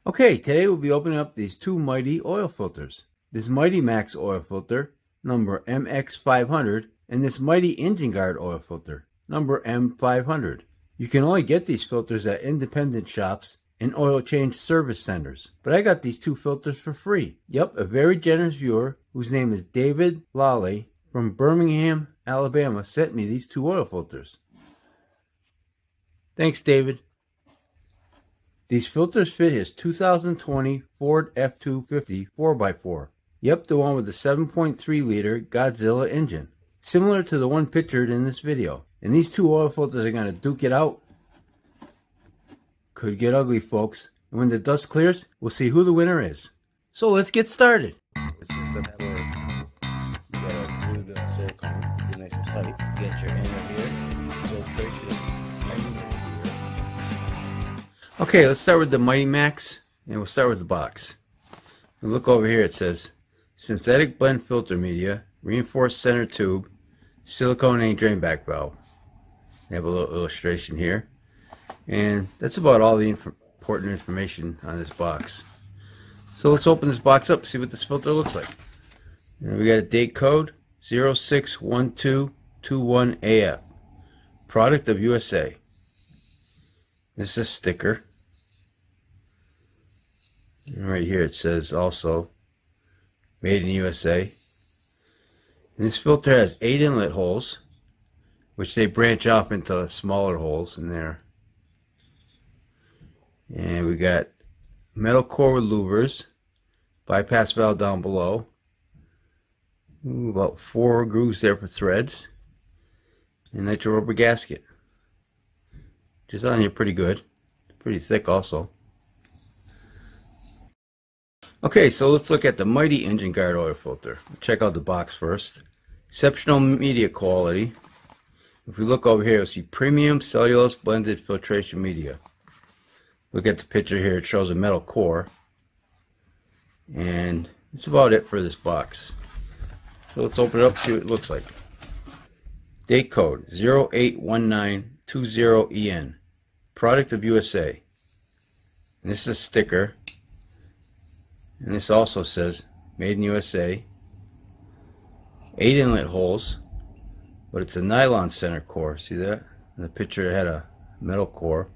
Okay, today we'll be opening up these two Mighty oil filters. This Mighty Max oil filter, number MX500, and this Mighty Engine Guard oil filter, number M500. You can only get these filters at independent shops and oil change service centers. But I got these two filters for free. Yep, a very generous viewer, whose name is David Lally, from Birmingham, Alabama, sent me these two oil filters. Thanks, David. These filters fit his 2020 Ford F-250 4x4. Yep, the one with the 7.3 liter Godzilla engine. Similar to the one pictured in this video. And these two oil filters are going to duke it out. Could get ugly, folks. And when the dust clears, we'll see who the winner is. So let's get started. This is some work. You gotta glue the silicone, get nice and tight. Get your inner here, filtration, everywhere here. Okay, let's start with the Mighty Max, and we'll start with the box. And look over here, it says synthetic blend filter media, reinforced center tube, silicone A drain back valve. They have a little illustration here, and that's about all the important information on this box. So let's open this box up and see what this filter looks like. And we got a date code 061221AF, product of USA. This is a sticker. And right here it says also made in USA. And this filter has 8 inlet holes, which they branch off into smaller holes in there. And we got metal core with louvers, bypass valve down below. Ooh, about 4 grooves there for threads, and nitro rubber gasket. Just on here pretty good, pretty thick also. Okay, so let's look at the Mighty Engine Guard oil filter. Check out the box first. Exceptional media quality. If we look over here, you'll see premium cellulose blended filtration media. Look at the picture here, it shows a metal core. And that's about it for this box. So let's open it up and see what it looks like. Date code 081920EN. Product of USA. And this is a sticker. And this also says made in USA. 8 inlet holes. But it's a nylon center core. See that? In the picture it had a metal core.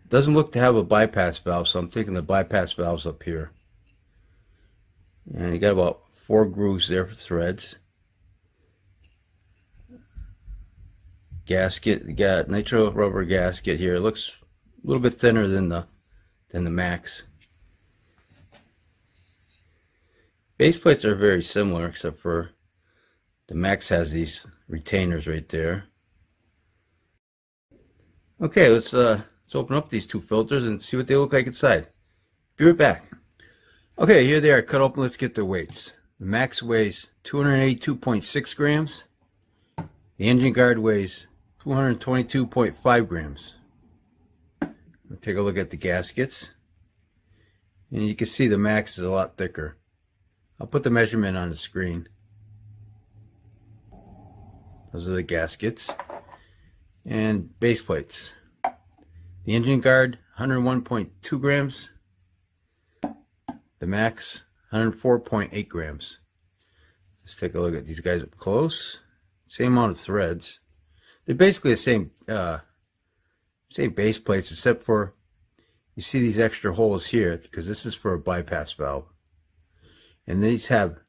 It doesn't look to have a bypass valve, so I'm thinking the bypass valve's up here. And you got about 4 grooves there for threads. Gasket, you got nitro rubber gasket here. It looks a little bit thinner than the Max. Base plates are very similar, except for the Max has these retainers right there. Okay, let's open up these two filters and see what they look like inside. Be right back. Okay, here they are cut open. Let's get their weights. The Max weighs 282.6 grams. The Engine Guard weighs 222.5 grams. We'll take a look at the gaskets. And you can see the Max is a lot thicker. I'll put the measurement on the screen. Those are the gaskets. And base plates. The Engine Guard, 101.2 grams. The Max, 104.8 grams. Let's take a look at these guys up close. Same amount of threads. They're basically the same base plates, except for you see these extra holes here because this is for a bypass valve. And these have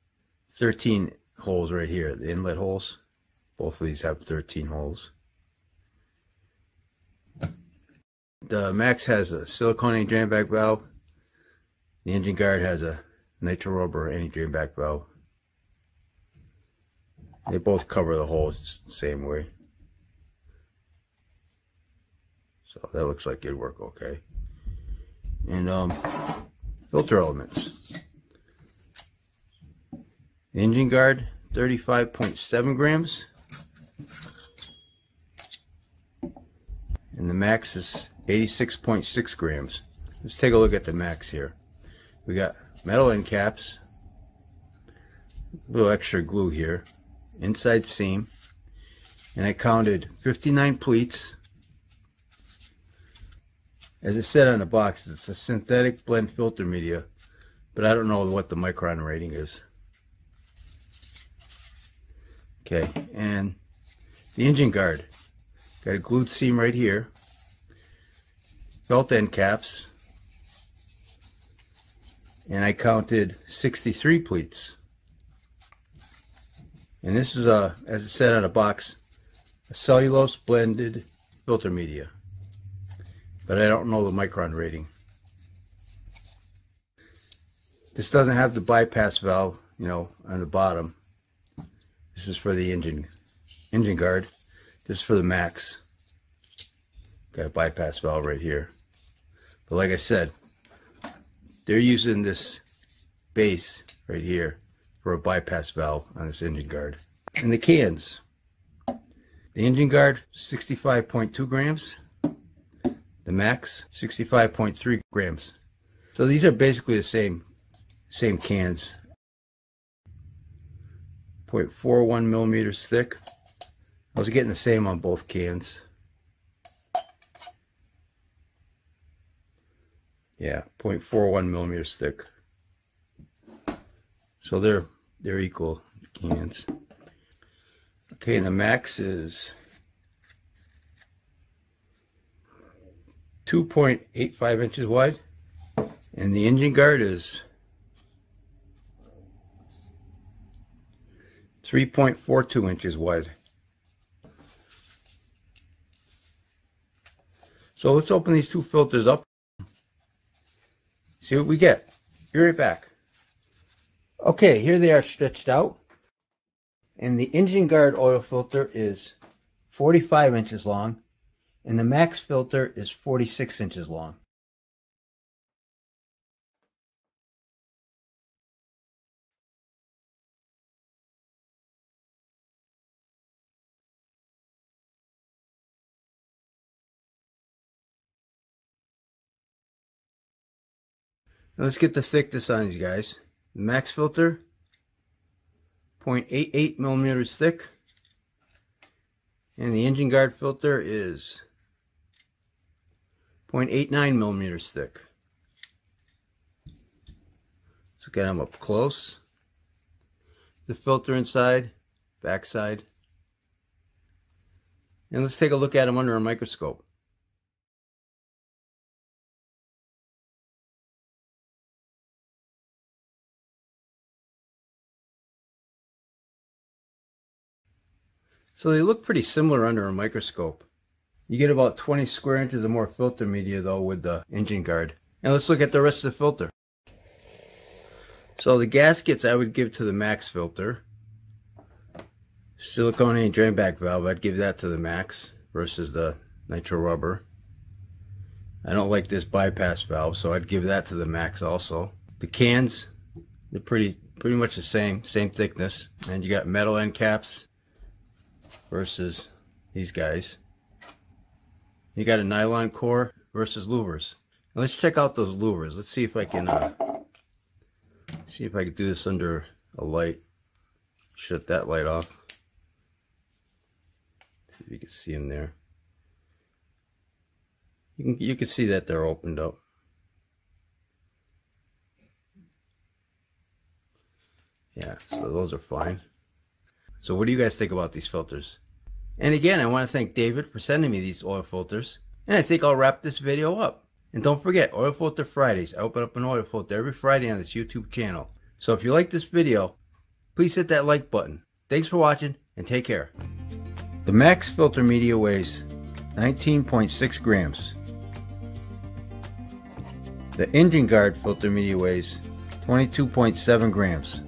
13 holes right here, the inlet holes. Both of these have 13 holes. The Max has a silicone drain back valve. The Engine Guard has a nitro rubber anti-drain back valve. They both cover the holes the same way. So that looks like it'd work okay. And filter elements. The Engine Guard, 35.7 grams. And the Max is 86.6 grams. Let's take a look at the Max here. We got metal end caps, a little extra glue here, inside seam, and I counted 59 pleats As it said on the box, it's a synthetic blend filter media, but I don't know what the micron rating is. Okay, and the engine guard. Got a glued seam right here. Belt end caps. And I counted 63 pleats. And this is as it said on the box, a cellulose blended filter media. But I don't know the micron rating. This doesn't have the bypass valve, you know, on the bottom. This is for the engine guard. This is for the max. Got a bypass valve right here. But like I said, they're using this base right here for a bypass valve on this engine guard. And the cans. The engine guard, 65.2 grams. The max, 65.3 grams. So these are basically the same cans. 0.41 millimeters thick. I was getting the same on both cans. Yeah, 0.41 millimeters thick. So they're equal cans. Okay, and the max is 2.85 inches wide, and the engine guard is 3.42 inches wide. So let's open these two filters up. See what we get. Be right back. Okay, here they are stretched out. And the engine guard oil filter is 45 inches long. And the max filter is 46 inches long. Now let's get the thickness on these guys. The max filter, 0.88 millimeters thick. And the engine guard filter is 0.89 millimeters thick. Let's get them up close. The filter inside, back side. And let's take a look at them under a microscope. So they look pretty similar under a microscope. You get about 20 square inches or more filter media though with the engine guard. Now let's look at the rest of the filter. So the gaskets I would give to the max filter. Silicone drain back valve, I'd give that to the max versus the nitro rubber. I don't like this bypass valve, so I'd give that to the max also. The cans, they're pretty much the same thickness. And you got metal end caps versus these guys. You got a nylon core versus louvers. Now let's check out those louvers. Let's see if I can do this under a light. Shut that light off. See if you can see them there. You can see that they're opened up. Yeah, so those are fine. So what do you guys think about these filters? And again, I want to thank David for sending me these oil filters. And I think I'll wrap this video up. And don't forget, Oil Filter Fridays. I open up an oil filter every Friday on this YouTube channel. So if you like this video, please hit that like button. Thanks for watching and take care. The max filter media weighs 19.6 grams. The engine guard filter media weighs 22.7 grams.